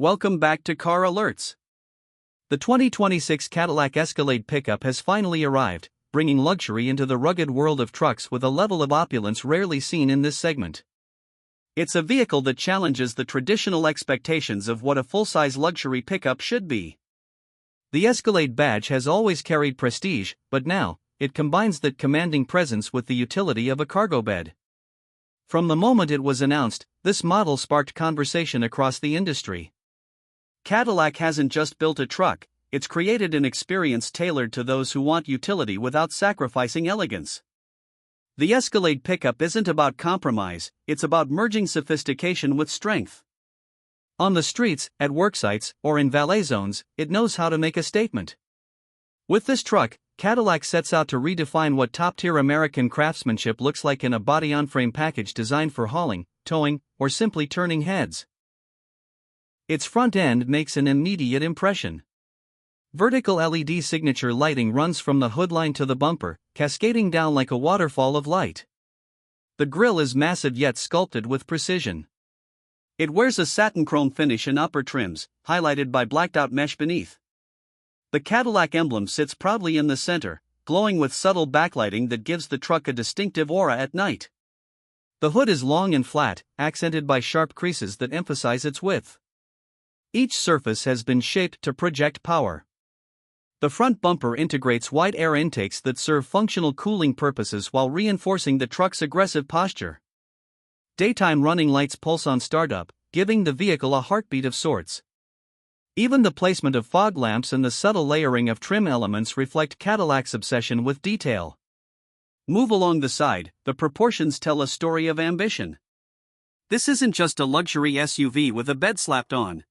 Welcome back to Car Alerts. The 2026 Cadillac Escalade Pickup has finally arrived, bringing luxury into the rugged world of trucks with a level of opulence rarely seen in this segment. It's a vehicle that challenges the traditional expectations of what a full-size luxury pickup should be. The Escalade badge has always carried prestige, but now, it combines that commanding presence with the utility of a cargo bed. From the moment it was announced, this model sparked conversation across the industry. Cadillac hasn't just built a truck, it's created an experience tailored to those who want utility without sacrificing elegance. The Escalade Pickup isn't about compromise, it's about merging sophistication with strength. On the streets, at worksites, or in valet zones, it knows how to make a statement. With this truck, Cadillac sets out to redefine what top-tier American craftsmanship looks like in a body-on-frame package designed for hauling, towing, or simply turning heads. Its front end makes an immediate impression. Vertical LED signature lighting runs from the hood line to the bumper, cascading down like a waterfall of light. The grille is massive yet sculpted with precision. It wears a satin chrome finish in upper trims, highlighted by blacked-out mesh beneath. The Cadillac emblem sits proudly in the center, glowing with subtle backlighting that gives the truck a distinctive aura at night. The hood is long and flat, accented by sharp creases that emphasize its width. Each surface has been shaped to project power. The front bumper integrates wide air intakes that serve functional cooling purposes while reinforcing the truck's aggressive posture. Daytime running lights pulse on startup, giving the vehicle a heartbeat of sorts. Even the placement of fog lamps and the subtle layering of trim elements reflect Cadillac's obsession with detail. Move along the side, the proportions tell a story of ambition. This isn't just a luxury SUV with a bed slapped on.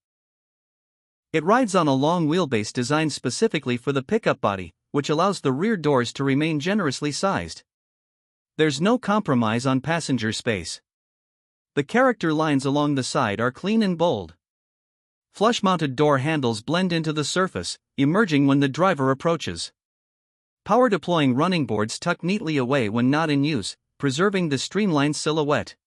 It rides on a long wheelbase designed specifically for the pickup body, which allows the rear doors to remain generously sized. There's no compromise on passenger space. The character lines along the side are clean and bold. Flush-mounted door handles blend into the surface, emerging when the driver approaches. Power-deploying running boards tuck neatly away when not in use, preserving the streamlined silhouette.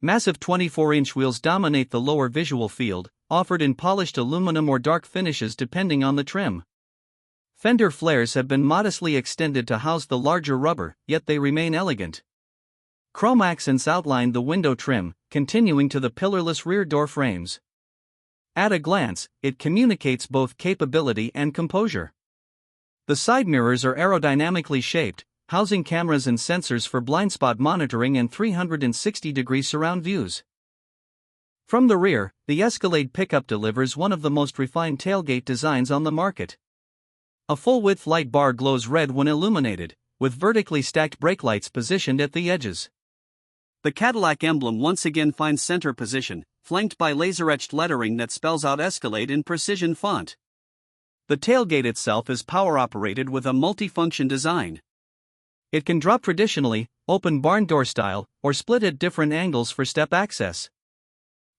Massive 24-inch wheels dominate the lower visual field, offered in polished aluminum or dark finishes depending on the trim. Fender flares have been modestly extended to house the larger rubber, yet they remain elegant. Chrome accents outline the window trim, continuing to the pillarless rear door frames. At a glance, it communicates both capability and composure. The side mirrors are aerodynamically shaped, housing cameras and sensors for blind spot monitoring and 360-degree surround views. From the rear, the Escalade Pickup delivers one of the most refined tailgate designs on the market. A full-width light bar glows red when illuminated, with vertically stacked brake lights positioned at the edges. The Cadillac emblem once again finds center position, flanked by laser-etched lettering that spells out Escalade in precision font. The tailgate itself is power-operated with a multifunction design. It can drop traditionally, open barn door style, or split at different angles for step access.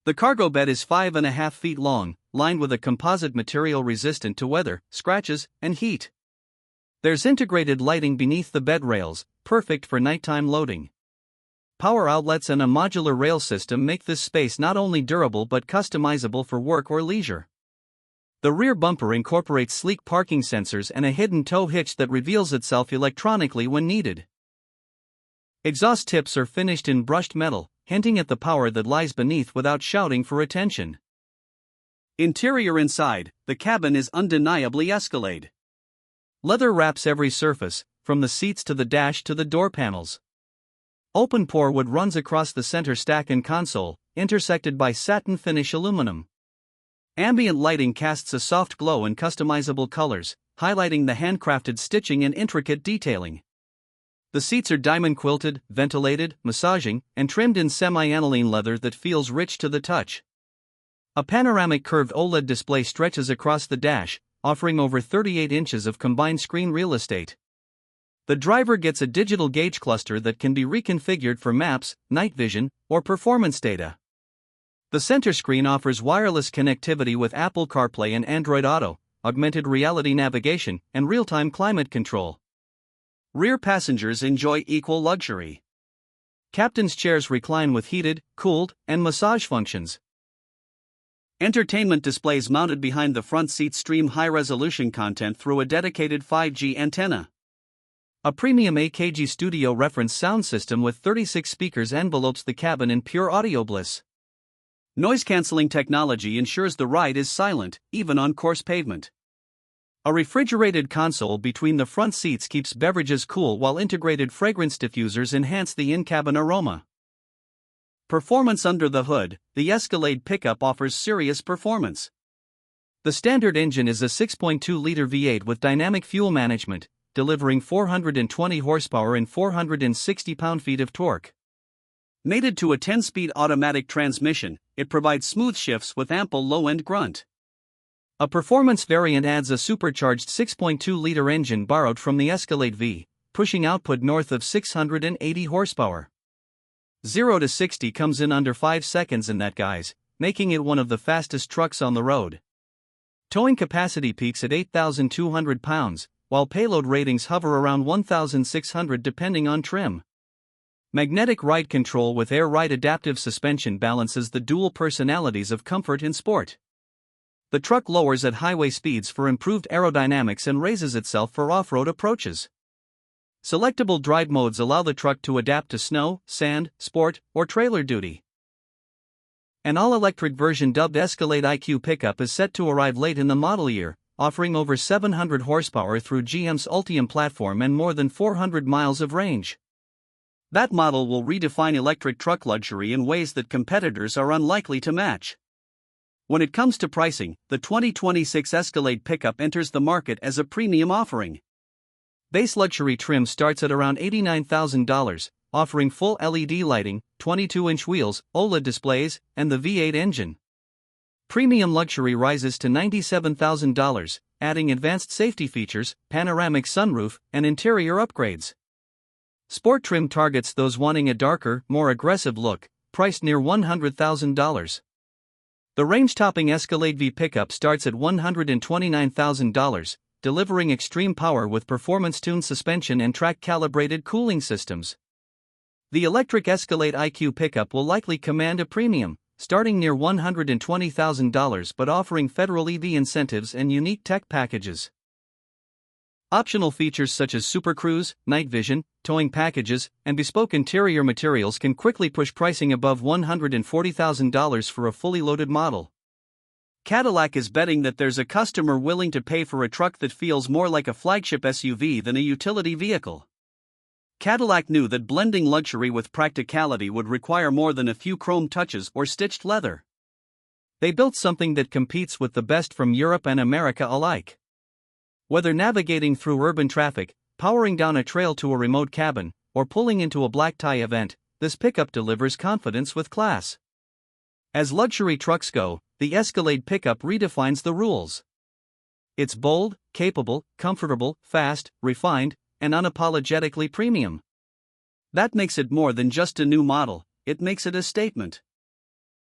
The cargo bed is 5.5 feet long, lined with a composite material resistant to weather, scratches, and heat. There's integrated lighting beneath the bed rails, perfect for nighttime loading. Power outlets and a modular rail system make this space not only durable but customizable for work or leisure. The rear bumper incorporates sleek parking sensors and a hidden tow hitch that reveals itself electronically when needed. Exhaust tips are finished in brushed metal, hinting at the power that lies beneath without shouting for attention. Interior inside, the cabin is undeniably Escalade. Leather wraps every surface, from the seats to the dash to the door panels. Open-pore wood runs across the center stack and console, intersected by satin finish aluminum. Ambient lighting casts a soft glow in customizable colors, highlighting the handcrafted stitching and intricate detailing. The seats are diamond quilted, ventilated, massaging, and trimmed in semi-aniline leather that feels rich to the touch. A panoramic curved OLED display stretches across the dash, offering over 38 inches of combined screen real estate. The driver gets a digital gauge cluster that can be reconfigured for maps, night vision, or performance data. The center screen offers wireless connectivity with Apple CarPlay and Android Auto, augmented reality navigation, and real-time climate control. Rear passengers enjoy equal luxury. Captain's chairs recline with heated, cooled, and massage functions. Entertainment displays mounted behind the front seat stream high-resolution content through a dedicated 5G antenna. A premium AKG studio reference sound system with 36 speakers envelopes the cabin in pure audio bliss. Noise-canceling technology ensures the ride is silent, even on coarse pavement. A refrigerated console between the front seats keeps beverages cool while integrated fragrance diffusers enhance the in-cabin aroma. Performance under the hood, the Escalade pickup offers serious performance. The standard engine is a 6.2-liter V8 with dynamic fuel management, delivering 420 horsepower and 460 pound-feet of torque. Mated to a 10-speed automatic transmission, it provides smooth shifts with ample low-end grunt. A performance variant adds a supercharged 6.2-liter engine borrowed from the Escalade V, pushing output north of 680 horsepower. 0 to 60 comes in under 5 seconds in that guise, making it one of the fastest trucks on the road. Towing capacity peaks at 8,200 pounds, while payload ratings hover around 1,600 depending on trim. Magnetic ride control with air ride adaptive suspension balances the dual personalities of comfort and sport. The truck lowers at highway speeds for improved aerodynamics and raises itself for off-road approaches. Selectable drive modes allow the truck to adapt to snow, sand, sport, or trailer duty. An all-electric version dubbed Escalade IQ pickup is set to arrive late in the model year, offering over 700 horsepower through GM's Ultium platform and more than 400 miles of range. That model will redefine electric truck luxury in ways that competitors are unlikely to match. When it comes to pricing, the 2026 Escalade pickup enters the market as a premium offering. Base luxury trim starts at around $89,000, offering full LED lighting, 22-inch wheels, OLED displays, and the V8 engine. Premium luxury rises to $97,000, adding advanced safety features, panoramic sunroof, and interior upgrades. Sport trim targets those wanting a darker, more aggressive look, priced near $100,000. The range-topping Escalade V pickup starts at $129,000, delivering extreme power with performance-tuned suspension and track-calibrated cooling systems. The electric Escalade IQ pickup will likely command a premium, starting near $120,000 but offering federal EV incentives and unique tech packages. Optional features such as Super Cruise, night vision, towing packages, and bespoke interior materials can quickly push pricing above $140,000 for a fully loaded model. Cadillac is betting that there's a customer willing to pay for a truck that feels more like a flagship SUV than a utility vehicle. Cadillac knew that blending luxury with practicality would require more than a few chrome touches or stitched leather. They built something that competes with the best from Europe and America alike. Whether navigating through urban traffic, powering down a trail to a remote cabin, or pulling into a black tie event, this pickup delivers confidence with class. As luxury trucks go, the Escalade pickup redefines the rules. It's bold, capable, comfortable, fast, refined, and unapologetically premium. That makes it more than just a new model, it makes it a statement.